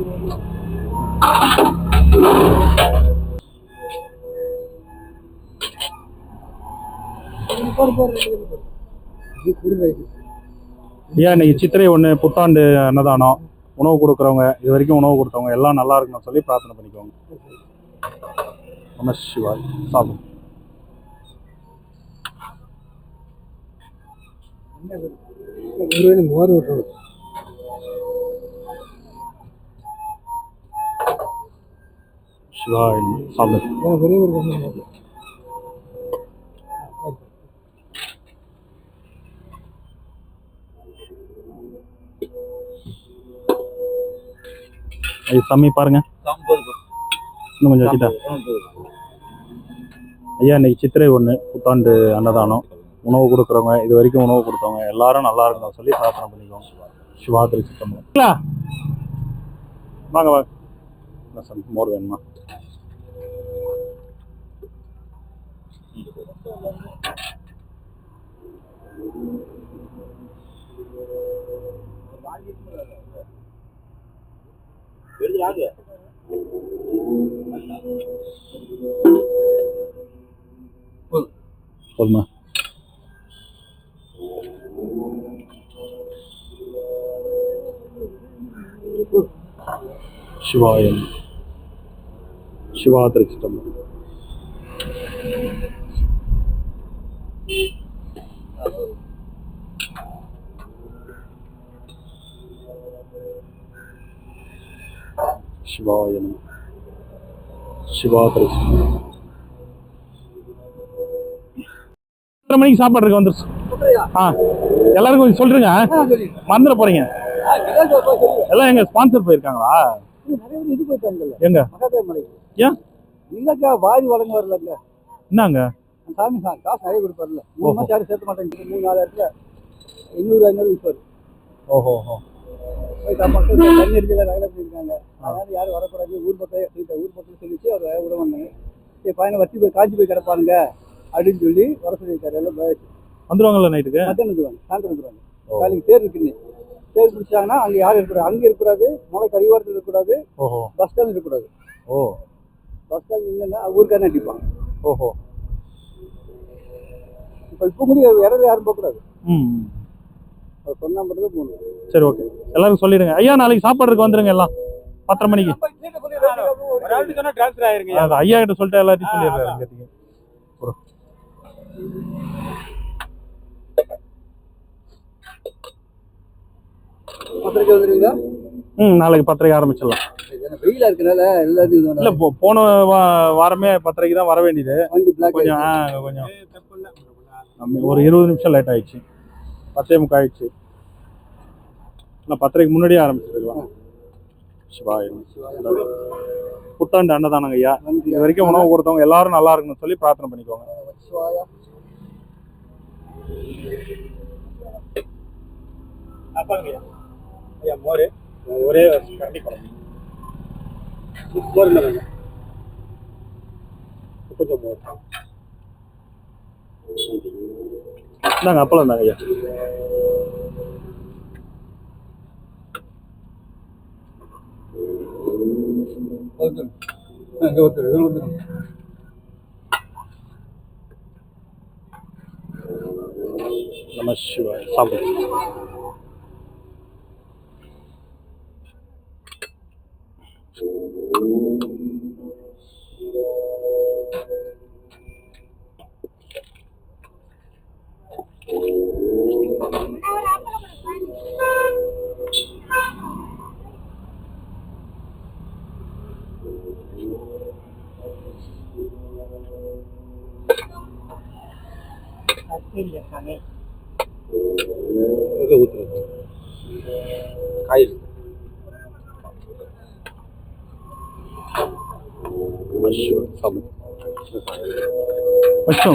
ஐயா இன்னைக்கு சித்திரை 1 புத்தாண்டு அன்னதானம். உணவு கொடுக்குறவங்க, இது வரைக்கும் உணவு கொடுத்தவங்க எல்லாம் நல்லா இருக்குன்னு சொல்லி பிரார்த்தனை பண்ணிக்கோங்க. நம சிவாய். சாப்பிடும் சிவாய். சாப்பிடும் சாமி பாருங்க. இன்னும் கொஞ்சம் கிட்ட. ஐயா இன்னைக்கு சித்திரை 1 புத்தாண்டு அன்னதானம். உணவு கொடுக்குறவங்க, இது வரைக்கும் உணவு கொடுத்தவங்க எல்லாரும் நல்லா இருக்கணும் சொல்லி பிரார்த்தனை பண்ணிக்கோங்க. சிவா திருச்சிற்றம்பலம். வாங்க வாங்க சாமி, மோர் வேணுமா? சொல்லுமா. சிவாயம். சிவா திருச்சிற்றம்பலம். சிவாயம். சிவா திருச்சிற்றம்பலம். எத்தனை மணிக்கு சாப்பாடு இருக்கு வந்துருச்சு? எல்லாருக்கும் கொஞ்சம் சொல்றீங்க, மறந்துட போறீங்க. எல்லாம் எங்க ஸ்பான்சர் போயிருக்காங்களா? எங்க ஏன் இல்லக்கா வாரி வழங்க வரலங்க. என்னங்க சாமி காசு நிறைய கொடுப்பாருல, 3 மாசம் யாரும் சேர்த்த மாட்டேங்க. 3-4 இடத்துல 200-500 விற்பாரு. ஓஹோ. மக்கள் தண்ணி அடிச்சல வேலை பண்ணியிருக்காங்க. அதனால யாரும் வரக்கூடாது, ஊர் பக்கம் சொல்லிச்சு அவர் விட வந்தாங்க. சரி பையனை வச்சு போய் காஞ்சி போய் கிடப்பானுங்க அப்படின்னு சொல்லி வர சொல்லியிருக்காரு. எல்லாம் வந்துருவாங்கல்ல நைட்டுக்கு? மத்தியானம் வந்துருவாங்க, சாயந்தரம் வந்துருவாங்க. காலைக்கு தேர் இருக்குன்னு தேர் பிடிச்சாங்கன்னா அங்கே யாரும் இருக்கக்கூடாது, அங்கே இருக்கக்கூடாது, மலை கடிவாரத்தில் இருக்கக்கூடாது, பஸ் ஸ்டாண்ட் இருக்கக்கூடாது. பஸ் ஸ்டாண்ட் இல்லைன்னா ஊருக்காரனே அடிப்பான். ஓஹோ. இப்போ முடிய இடம் யாரும் போகக்கூடாது. சொன்னா மட்டும் தான் போகணும். சரி ஓகே, எல்லாரும் சொல்லிடுங்க. ஐயா நாளைக்கு சாப்பாடுக்கு வந்துருங்க எல்லாம் 10:30 மணிக்கு. ஐயா கிட்ட சொல்லிட்டு எல்லாத்தையும் சொல்லிடுறாரு. நாளைக்கு 10:30 ஆரம்பிச்சிடலாம். வெயிலா இருக்கனால எல்லாத்தையும் இல்ல போன வாரமே 10:30 தான் வர வேண்டியது. கொஞ்சம் ஒரு 20 நிமிஷம் லேட் ஆயிடுச்சு. 10:45 ஆயிடுச்சு. நான் 10:30 முன்னாடியே ஆரம்பிச்சிருக்கலாம். புத்தாண்டு அன்னதானங்க ஐயா. இது வரைக்கும் உணவு கொடுத்தவங்க எல்லாரும் நல்லா இருக்குன்னு சொல்லி பிரார்த்தனை பண்ணிக்கோங்க. மோரு ஒரே கொஞ்சம் மோர் நாங்க அப்பளம் தாங்க ஐயா. நம சிவாய். சாப்பிடு.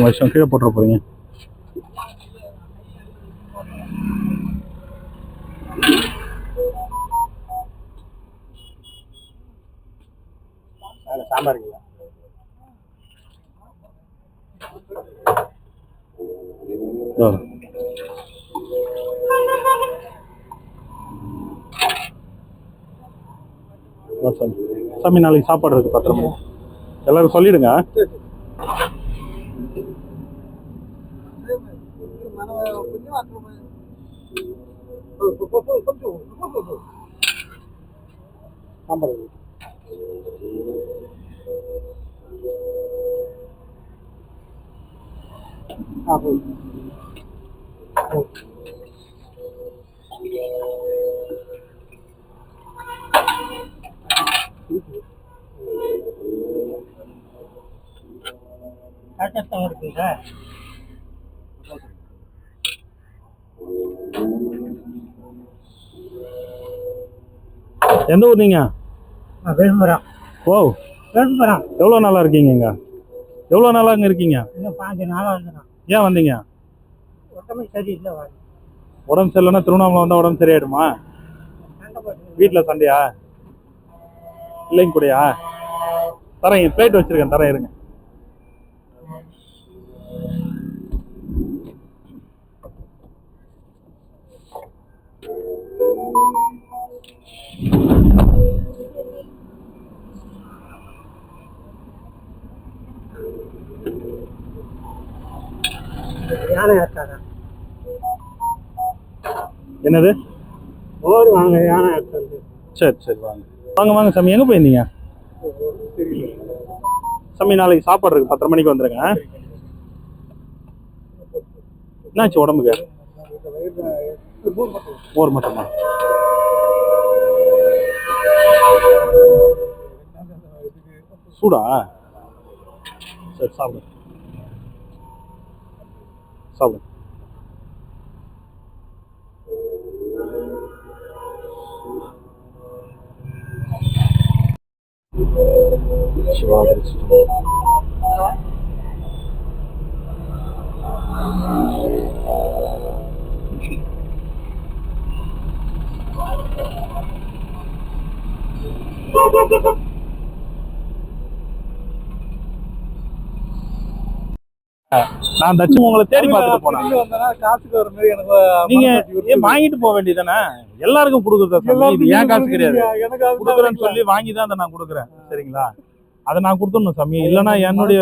வருஷம் கீழே போட்டுற போறீங்க. சாம்பார் வா சாமி. சாமி நாளைக்கு சாப்பாடு இருக்கு 10:30 மணி. எல்லாரும் சொல்லிடுங்க. எந்த ஊர் நீங்க? விழுப்புரம். ஓ, விழுப்புரம். எவ்வளோ நாளா இருக்கீங்க இங்க? எவ்வளோ நாளா இங்க இருக்கீங்க? இன்னும் 5 நாளாக வந்துடும். ஏன் வந்தீங்க? உடம்பு சரியில்லை. உடம்பு சரியில்லைன்னா திருவண்ணாமலை வந்தா உடம்பு சரியாயிடுமா? வீட்டுல சண்டையா? இல்லைங்க கூடயா? தரேன், பிளேட் வச்சிருக்கேன், தரேன் இருங்க. யானை ஏற்றாங்க. என்னது? ஓடு வாங்க, யானை ஏற்றது. சரி சரி, வாங்க வாங்க வாங்க சாமி. எங்க போயிருந்தீங்க சாமி? நாளைக்கு சாப்பாடு இருக்கு, 10:30 மணிக்கு வந்துருங்க. என்னாச்சு உடம்புக்கு? மோர் மட்டுமா? சூடா? சரி, சாப்பிடு சாப்பிடு. சிவா நான் தச்சு உங்களை தேடி பார்த்துட்டு போனேன். காசுக்கு வர மாதிரி எனக்கு நீங்க ஏன் வாங்கிட்டு போக வேண்டியதானே? எல்லாருக்கும் கொடுக்குறதா? இது ஏன் காசு கிடையாது. கொடுக்குறேன்னு சொல்லி வாங்கி தான் அதை நான் கொடுக்குறேன், சரிங்களா? அதை நான் கொடுத்துடணும் சாமி, இல்லைன்னா என்னுடைய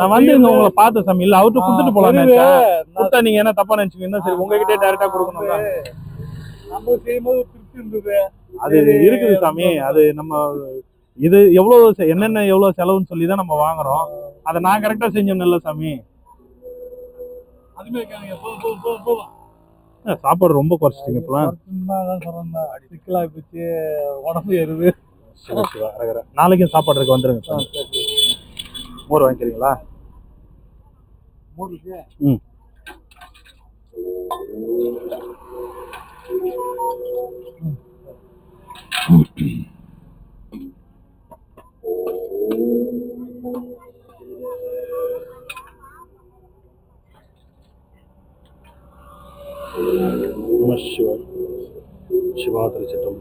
நான் வந்து இங்க உங்களை பார்த்தேன் சாமி. இல்ல அவர்கிட்ட கொடுத்துட்டு போலாம் கொடுத்தா நீங்க என்ன தப்பா நினைச்சுக்கீங்க? சரி, உங்ககிட்டே டைரக்டா கொடுக்கணும். நம்ம செய்யும்போது திருப்தி இருந்தது. அது இருக்குது சாமி. அது நம்ம இது எவ்வளவு என்னென்ன எவ்வளவு செலவுன்னு சொல்லி தான் நம்ம வாங்குறோம். அதை நான் கரெக்டா செஞ்சேன் இல்ல சாமி. சாப்பாடு ரொம்ப குறைச்சிட்டீங்க இப்பெல்லாம். சிக்கலா போச்சு, உடம்பு ஏறுது. நாளைக்கும் சாப்பாடு இருக்கு, வந்துருங்க சார். மோர் வாங்கிக்கிறீங்களா? ம். சிவா திருச்சிட்டம்.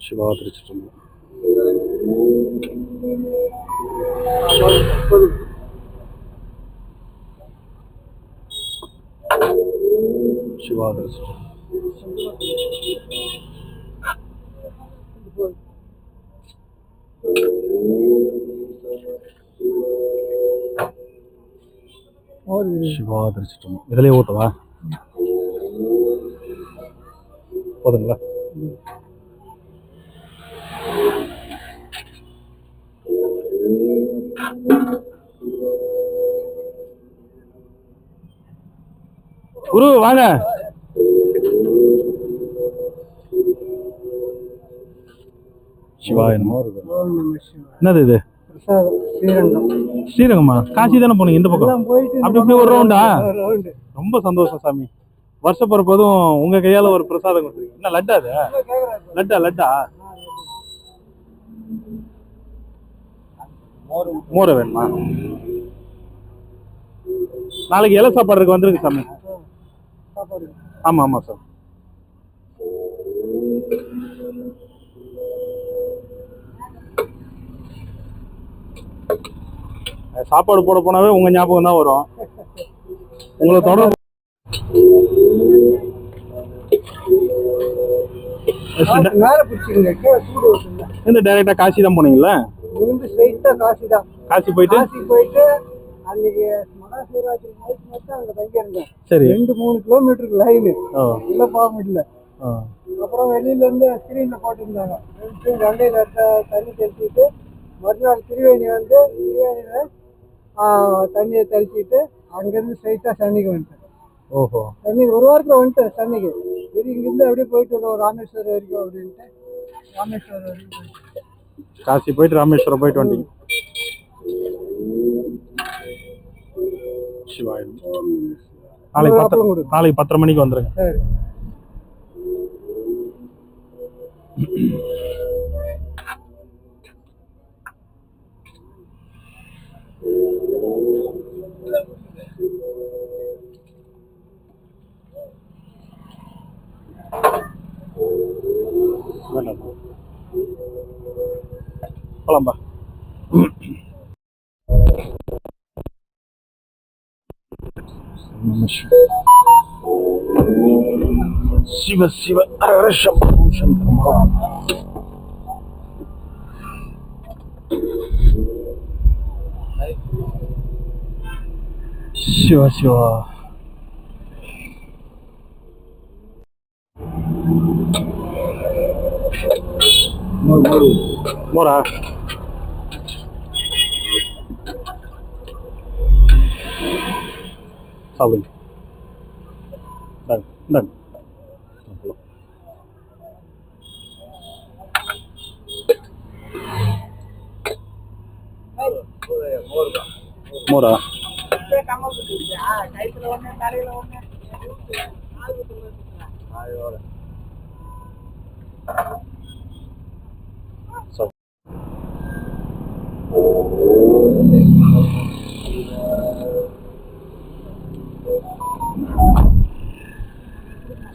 சிவா திருச்சிட்டம். சிவா திருச்சிட்டம். சிவா திருச்சிட்டம். இதுலயே ஓட்டவா? போதுங்களா? குரு வாங்க. சிவா என்னது இது? ஸ்ரீரங்கமா? காசி தானே போனீங்க இந்த பக்கம்? அப்படி இப்படி ஒரு ரவுண்டா? ரொம்ப சந்தோஷம் சாமி. வருஷ பிறப்பதும் உங்க கையால ஒரு பிரசாதம் கொடுத்துருக்கீங்க. என்ன லட்டா அது? லட்டா லட்டா மோர வேணுமா? நாளைக்கு இலை சாப்பாடு இருக்கு, வந்துருங்க சாமி. ஆமா ஆமா சார். சாப்பாடு போட போனாவே உங்க ஞாபகம் தான் வரும். உங்களை தொடர்பு மேல பிடிச்சிங்க சூடு வருதுல்ல. இந்த டைரக்டா காசி தான் போனீங்களா? இருந்து ஸ்ட்ரைட்டா காசி தான். காசி போயிட்டு அன்னைக்கு மகா சிவராத்திரி நைட் மட்டும் அங்க தங்கி இருந்தேன். சரி. 2-3 கிலோமீட்டருக்கு லைனு உள்ள போக முடியல. அப்புறம் வெளியில இருந்து ஸ்கிரீன்ல போட்டுருந்தாங்க. கண்டையில தண்ணி தெளிச்சுட்டு மறுநாள் திருவேணி வந்து திருவேணியில தண்ணியை தெளிச்சுட்டு அங்கிருந்து ஸ்ட்ரைட்டா சென்னைக்கு வந்துட்டேன். ஓஹோ. சென்னைக்கு ஒரு வாரத்துல வந்துட்டேன் சென்னைக்கு. சரி இங்கிருந்து அப்படியே போயிட்டு வரோம் ராமேஸ்வரம் வரைக்கும் அப்படின்ட்டு ராமேஸ்வரம் வரைக்கும் போயிட்டு காசி போயிட்டு ராமேஸ்வரம் போயிட்டு வந்தீங்க. சிவாயம். நாளைக்கு 10:30 மணிக்கு வந்துருங்க. சரி. போலாம்பா. சிவ சிவ சிவா சிவா. மோரா சாப்பிடுங்க. மோரா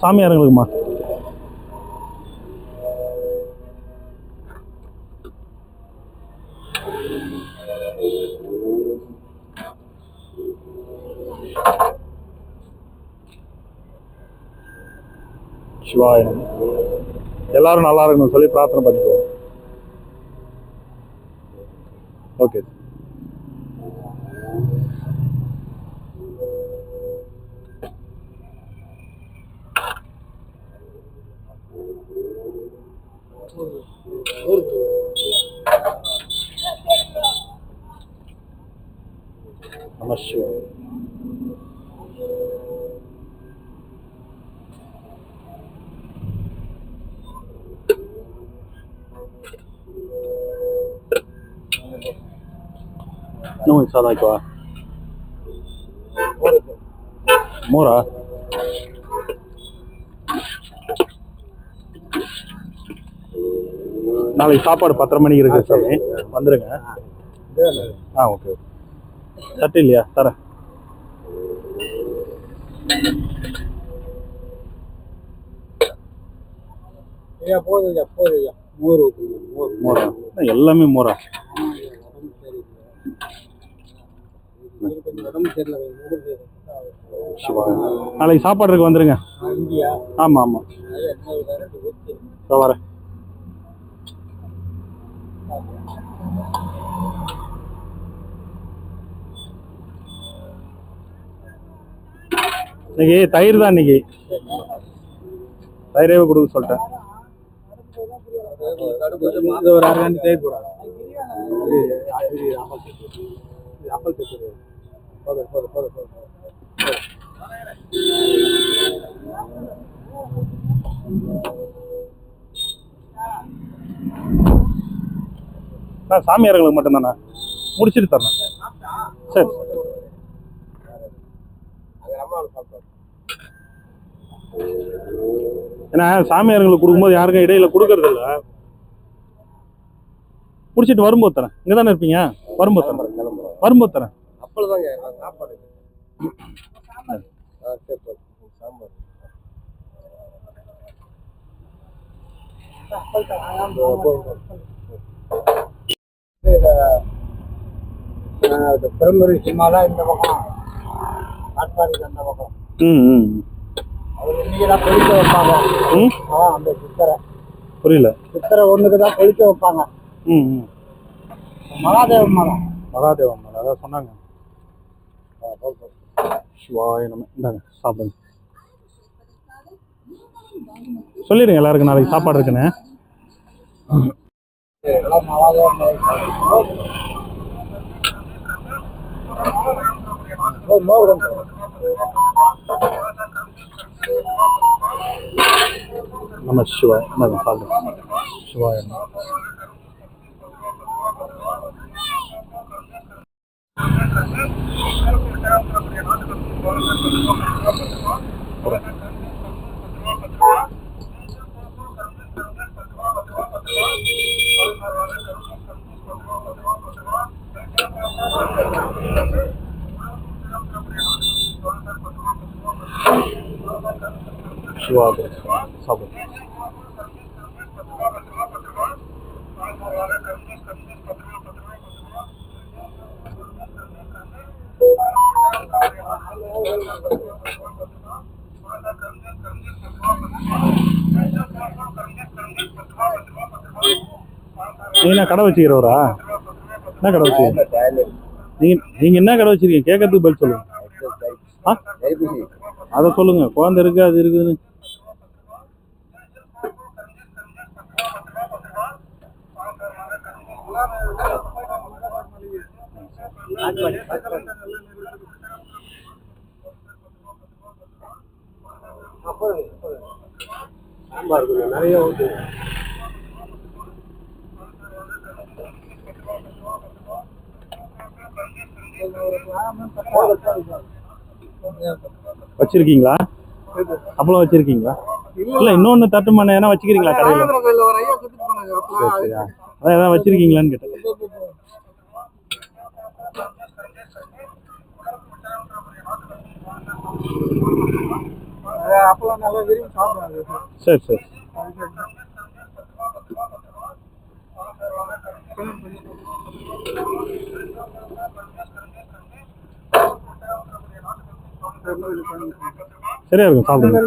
சாமியாருங்களுக்குமா? சிவாயம். எல்லாரும் நல்லா இருக்கணும் சொல்லி பிரார்த்தனை பண்ணிக்குவோம். ஓகே. நம சிவாய. இன்னும் சாதாக்குவா மோரா. நாளைக்கு சாப்பாடு 10:30 மணிக்கு இருக்கு சாமி, வந்துருங்க. ஓகே. சட்டை இல்லையா? தரேன். மோரா எல்லாமே மோரா. நாளைக்கு சாப்பாடு இருக்கு, வந்துருங்க. ஆமா ஆமா வரேன். இன்னைக்கு தயிர் தான், இன்னைக்கு தயிரே கொடுக்க சொல்லிட்டேன். ஒரு 6 தயிர் போட. சாமியார்களுக்கு மட்டும் தானே முடிச்சிட்டு தரேன். சரி. ஏன்னா சாமியார்களுக்கு கொடுக்கும்போது யாருக்கும் இடையில கொடுக்கறது இல்ல. முடிச்சிட்டு வரும்போது தரேன். இங்க தானே இருப்பீங்க? வரும்போது தரேன். அப்பளதாங்க சாப்பாடு. பெரும்பெரிய சினிமாலாம் இந்த பக்கம் காட்பாடிக்கு அந்த பக்கம் அவர் இன்னைக்கு தான் கொளிக்க வைப்பாங்க. அந்த சித்தரை புரியல. சித்தரை ஒண்ணுக்கு தான் கொளிக்க வைப்பாங்க. மகாதேவன் மரம். மகாதேவன் மரம் அதான் சொன்னாங்க. சிவாய நம்ம இந்தாங்க சாப்பிடுங்க. சொல்லிடுங்க எல்லாருக்கும் நாளைக்கு சாப்பாடு இருக்குன்னு. மகாதேவன் நம்ம சிவா இந்தாங்க சாப்பிடுங்க. சிவாய சிவா சாப்பிடுங்க. நீங்க கடை வச்சுக்கிறவரா? என்ன கடை வச்சுக்கிறீங்க? நீங்க என்ன கடை வச்சிருக்கீங்க? கேட்கறதுக்கு பதில் சொல்லுங்க. அதை சொல்லுங்க. குழந்தை இருக்கு அது இருக்குதுன்னு. நிறைய வச்சிருக்கீங்களா? அப்பளம் வச்சிருக்கீங்களா? இல்ல இன்னொன்னு தட்டு மண்ணை ஏன்னா வச்சுக்கிறீங்களா கடையில? அதான் ஏதாவது வச்சிருக்கீங்களான்னு கேட்டேன். அப்பளம் நல்லா விரும்பி சாப்பிடுவாங்க. சரி சரி. சரியா இருக்கும் சாப்பிடுங்க.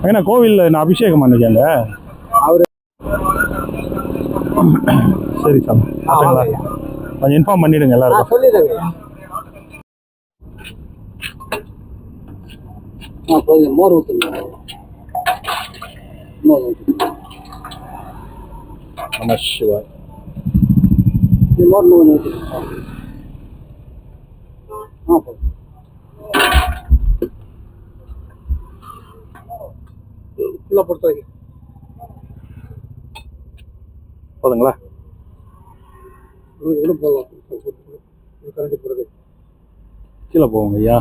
ஏன்னா கோவில்ல என்ன அபிஷேகம் பண்ணிக்காங்க அவரு. சரி சாமி கொஞ்சம் இன்ஃபார்ம் பண்ணிடுங்க எல்லாருக்கும். சொல்லிடுங்க. மோர் ஊற்றுங்க. நம சிவாய். மோர் ஊற்றுங்க. உள்ள பொறுத்த வரைக்கும் போதுங்களா? கீழே போவோங்க ஐயா.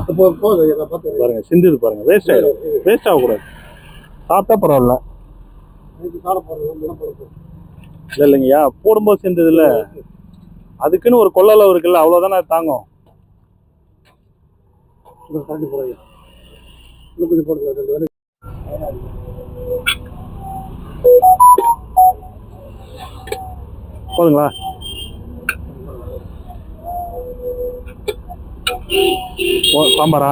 பாருங்க சிந்துது பாருங்க. வேஸ்ட் ஆயிடும். வேஸ்ட் ஆகக்கூடாது. சாப்பிட்டா பரவாயில்ல. இல்லை இல்லைங்கய்யா போடும்போது சிந்தது இல்லை. அதுக்குன்னு ஒரு கொள்ளளவு இருக்குல்ல, அவ்வளோதானே அது தாங்கும். போதுங்களா? சாம்பாரா?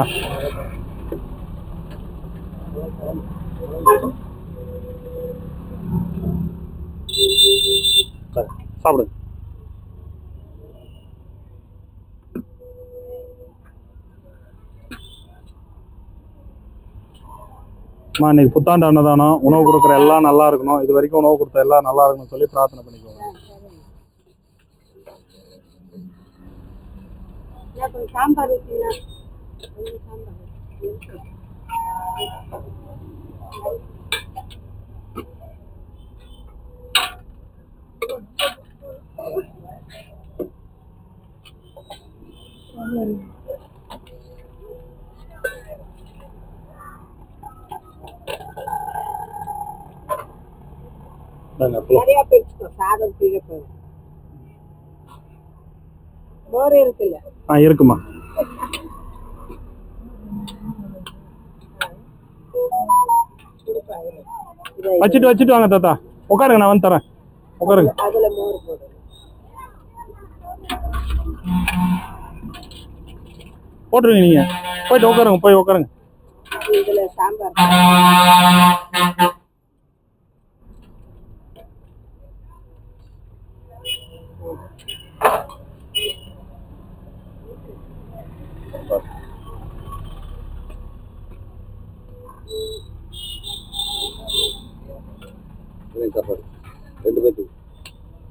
சாப்பிடுங்க. இன்னைக்கு புத்தாண்டு அன்னதானம். உணவு கொடுக்குற எல்லாம் நல்லா இருக்கணும். இது வரைக்கும் உணவு கொடுத்த எல்லாம் நல்லா இருக்கணும்னு சொல்லி பிரார்த்தனை பண்ணிக்கோங்க. சாம்பார் நிறைய பேச்சுக்கோ. சாதம் தீரப்பு மோர் இருக்குல்ல? இருக்குமா? வச்சுட்டு வாங்க தாத்தா. உட்காருங்க, நான் வந்து தரேன். உட்காருங்க. அதுல மோர் போடு. போட்டுருங்க, நீங்க போயிட்டு உட்காருங்க, போய் உட்காருங்க. இதுல சாம்பார். ரெண்டு பேருக்கு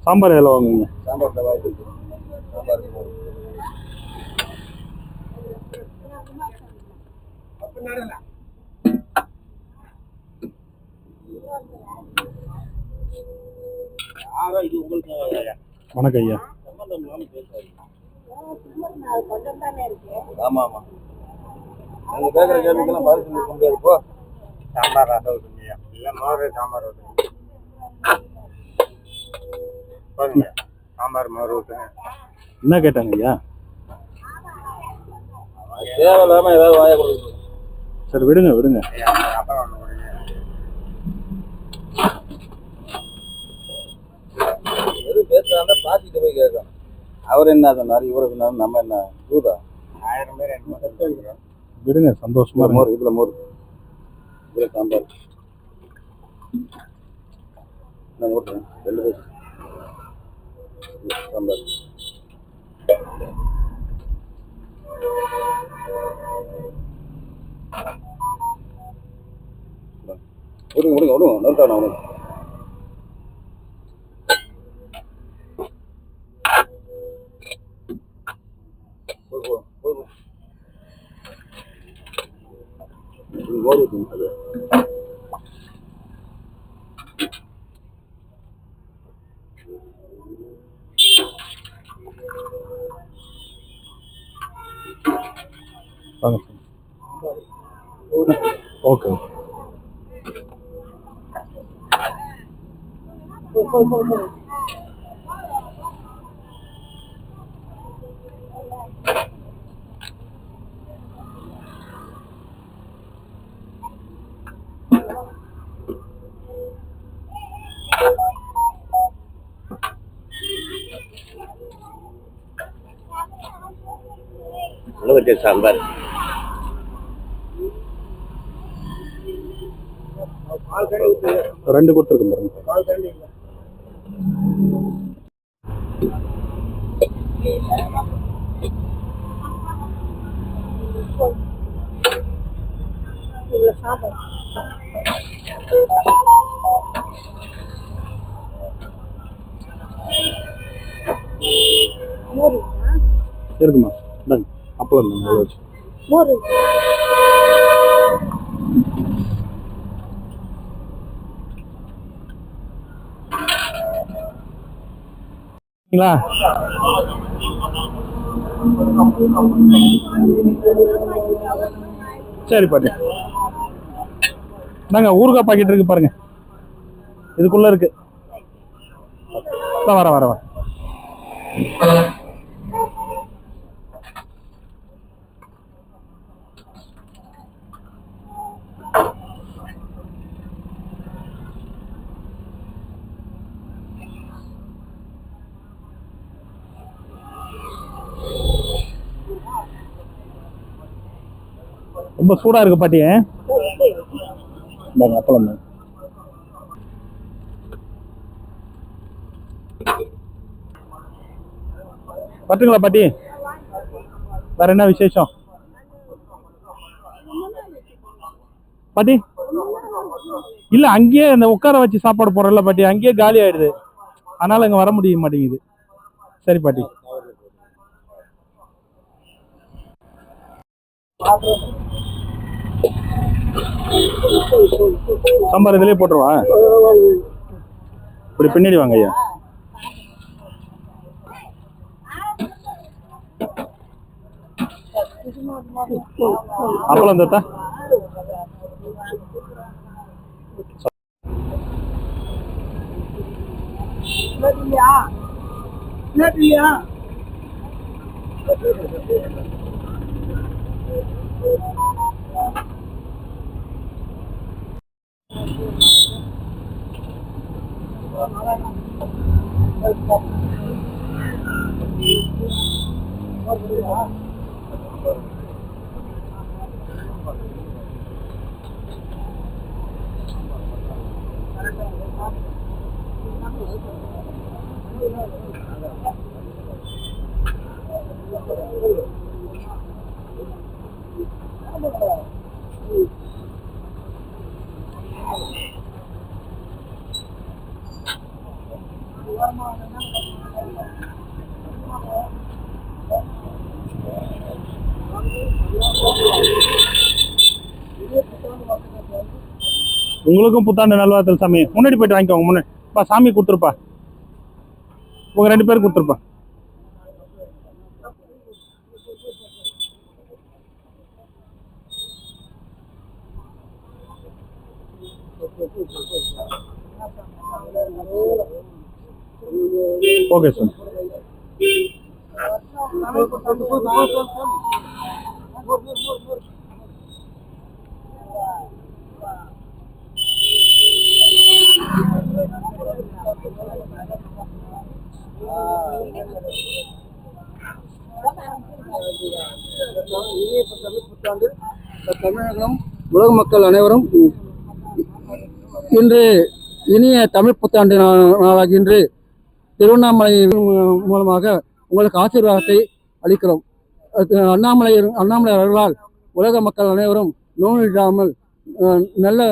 சாம்பார் எவ்வளோ வாங்குவீங்க? சாம்பார் சாம்பார் இது உங்களுக்கு வணக்கம் ஐயா. கொஞ்சம் தானே இருக்கு. ஆமா ஆமா, நீங்க கேட்குற கேள்விக்கெல்லாம் பதில் சொல்ல முடியாது. இப்போ சாம்பார் ரசம் ஊற்றுங்க, இல்லை மோர் சாம்பார் ஊற்றுங்க. போதுங்க, சாம்பார் மோர் ஊற்றுங்க. என்ன கேட்டாங்க ஐயா? தேவையில்லாம ஏதாவது வாய கொடுக்குது. சரி, விடுங்க. எது பேசுறாங்க பாத்திட்டு போய் கேட்கும். அவர் என்ன சொன்னாரு, இவரு சொன்னாரு, நம்ம என்ன தூதா? 1000 பேர் விடுங்க, சந்தோஷமா மோர், இதுல மோர், இதுல சாம்பார். நான் ஓட்டுறேன், 2 பேர் சாம்பார். விடுங்க நோட்டான அவனுக்கு. மோர் ஊற்றுங்க அது. வாங்க. ஓகே. உலகத்தை சாம்பார். ரெண்டு கொடுத்துருக்கேன் பாருங்க. இதுல சாம்பார். மோர் இருக்குமா? இந்தாங்க, அப்பளம் தாங்க, அவ்வளோ வச்சு. மோர் சரிங்களா? சரி பாட்டி. நாங்க ஊறுகாய் பாக்கெட் இருக்கு பாருங்க, இதுக்குள்ள இருக்கு. வர ரொம்ப சூடா இருக்கு பாட்டி. இந்தாங்க அப்பளம் தான். பட்டுங்களா பாட்டி? வேற என்ன விசேஷம் பாட்டி? இல்ல, அங்கேயே இந்த உட்கார வச்சு சாப்பாடு போடுறல பாட்டி, அங்கேயே காலி ஆயிடுது, அதனால இங்க வர முடிய மாட்டேங்குது. சரி பாட்டி. சாம்பார் இதுலயே போட்டுருவா. இப்படி பின்னாடி வாங்க ஐயா. அப்பளம் தாத்தா. உங்களுக்கும் புத்தாண்டு நல்வாழ்த்துக்கள் சாமி. முன்னாடி போயிட்டு வாங்கிக்கோங்க. முன்னாடி சாமி கொடுத்துருப்பா, உங்க 2 பேரும் கொடுத்துருப்பா. Okay sir. புத்தாண்டு தமிழகம் உலக மக்கள் அனைவரும் இன்று இனிய தமிழ் புத்தாண்டு நாளாக இன்று திருவண்ணாமலை மூலமாக உங்களுக்கு ஆசீர்வாதத்தை அளிக்கிறோம். அண்ணாமலை அவர்களால் உலக மக்கள் அனைவரும் நோயில்லாமல் நல்ல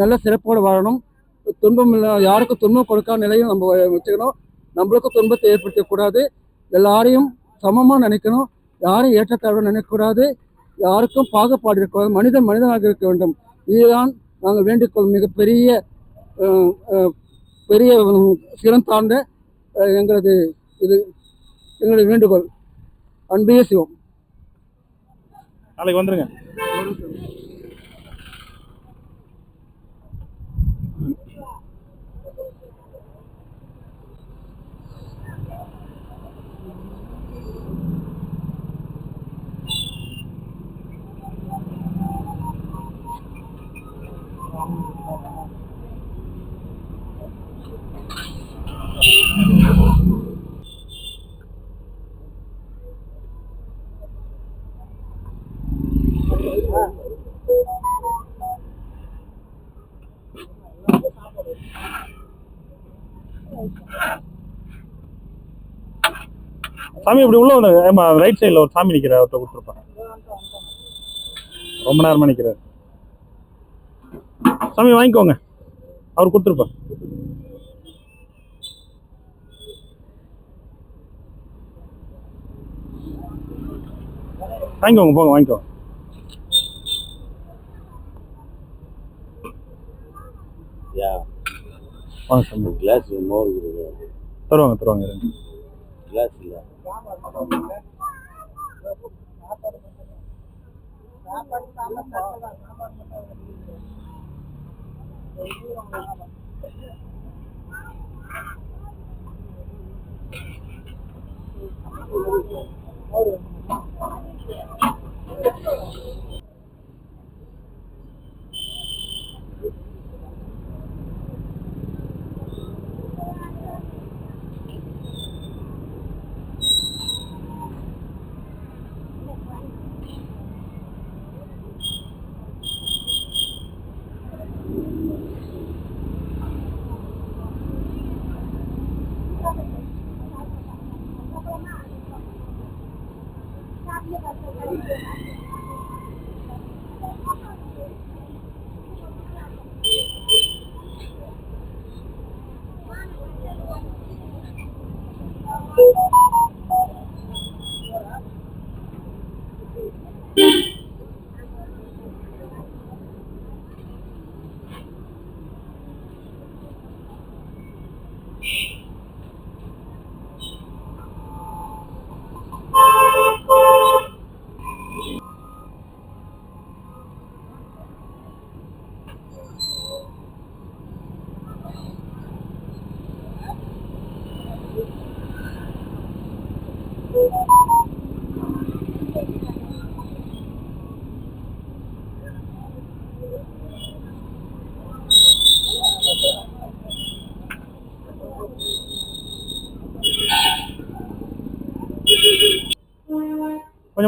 நல்ல சிறப்போடு வாழணும். துன்பம் இல்லை, யாருக்கும் துன்பம் கொடுக்காத நிலையும் நம்ம வச்சுக்கணும். நம்மளுக்கும் துன்பத்தை ஏற்படுத்தக்கூடாது. எல்லாரையும் சமமாக நினைக்கணும். யாரும் ஏற்றத்தாழ்வு நினைக்கக்கூடாது. யாருக்கும் பாகுபாடு இருக்கக்கூடாது. மனிதன் மனிதனாக இருக்க வேண்டும். இதுதான் நாங்கள் வேண்டிக்கொள்ளும் மிகப்பெரிய பெரிய சிறந்தாண்ட எங்களது வேண்டுகோள். அன்பே சிவம். நாளைக்கு வந்துருங்க. சாமி இப்படி உள்ள வந்து ரைட் சைடில் ஒரு சாமி நிற்கிறார், அவர்கிட்ட கொடுத்துருப்பாங்க. ரொம்ப நேரமா நிற்கிறார். சாமி வாங்கிக்கோங்க, அவர் கொடுத்துருப்பார். வாங்கிக்கோங்க, போங்க வாங்கிக்கோங்க. வாங்க சாமி. கிளாஸ் மோர் தருவாங்க. கிளாஸ் இல்லை.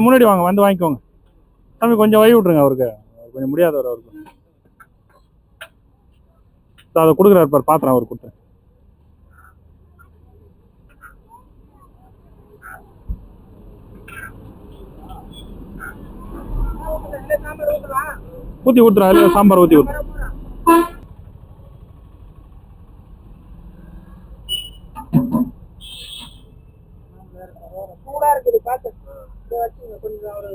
கொஞ்சம் முன்னாடி வாங்க, வந்து வாங்கிக்கோங்க. சாமி கொஞ்சம் வழி விட்ருங்க, அவருக்கு கொஞ்சம் முடியாதவர் அவருக்கு. அதை கொடுக்குறாரு பாரு, பாத்திரம் அவர் கொடுத்து. ஊற்றி ஊற்றுறா, இல்லை சாம்பார் ஊற்றி ஊற்று. சூடா இருக்குது பார்த்து வச்சுங்க கொஞ்சம் ஒரு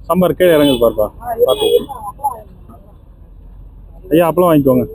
சாம்பார் கீழே இறங்குது பாருப்பா, பார்த்து. ஐயா அப்பளம் வாங்கிக்கோங்க.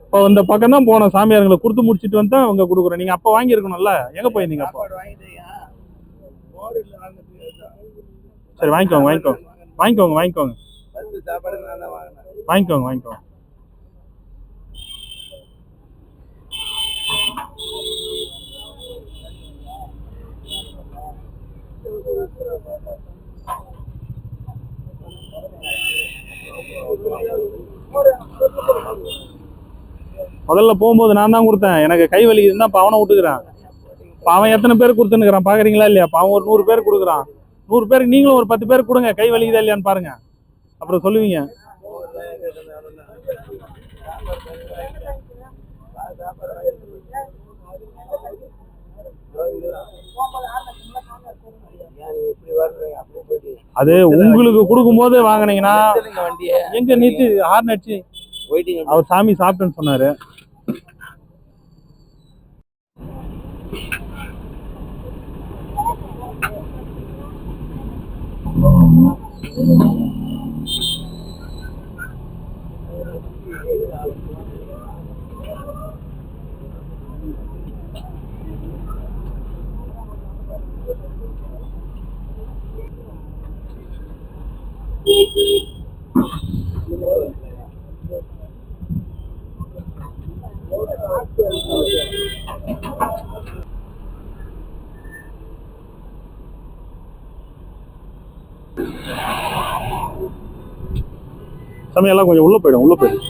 இப்போ இந்த பக்கம் தான் போனோம், சாமியாருங்களை கொடுத்து முடிச்சுட்டு வந்து அவங்க கொடுக்குறோம். நீங்க அப்ப வாங்கி இருக்கணும்ல, எங்க போயிருந்தீங்க அப்போ? சரி வாங்கிக்கோங்க, வாங்கிக்கோங்க, வாங்கிக்கோங்க, வாங்கிக்கோங்க, வாங்கிக்கோங்க, வாங்கிக்கோங்க. முதல்ல போகும்போது நான் தான் கொடுத்தேன், எனக்கு கை வலிக்குதுன்னு தான் அவனை விட்டுக்கிறான். அவன் எத்தனை பேர் கொடுத்துன்னுக்குறான் பாக்குறீங்களா இல்லையா? அவன் ஒரு 100 பேர் கொடுக்குறான். 100 பேருக்கு நீங்களும் ஒரு 10 பேர் கொடுங்க, கை வலிக்குதா இல்லையான்னு பாருங்க, அப்புறம் சொல்லுவீங்க. அது உங்களுக்கு கொடுக்கும் போது வாங்கினீங்கன்னா எங்க நீட்டு ஹார்ன் அடிச்சு அவர் சாமி சாப்பிட்டேன்னு சொன்னாரு. சமையெல்லாம் கொஞ்சம் உள்ள போயிடும், உள்ள போயிடும்.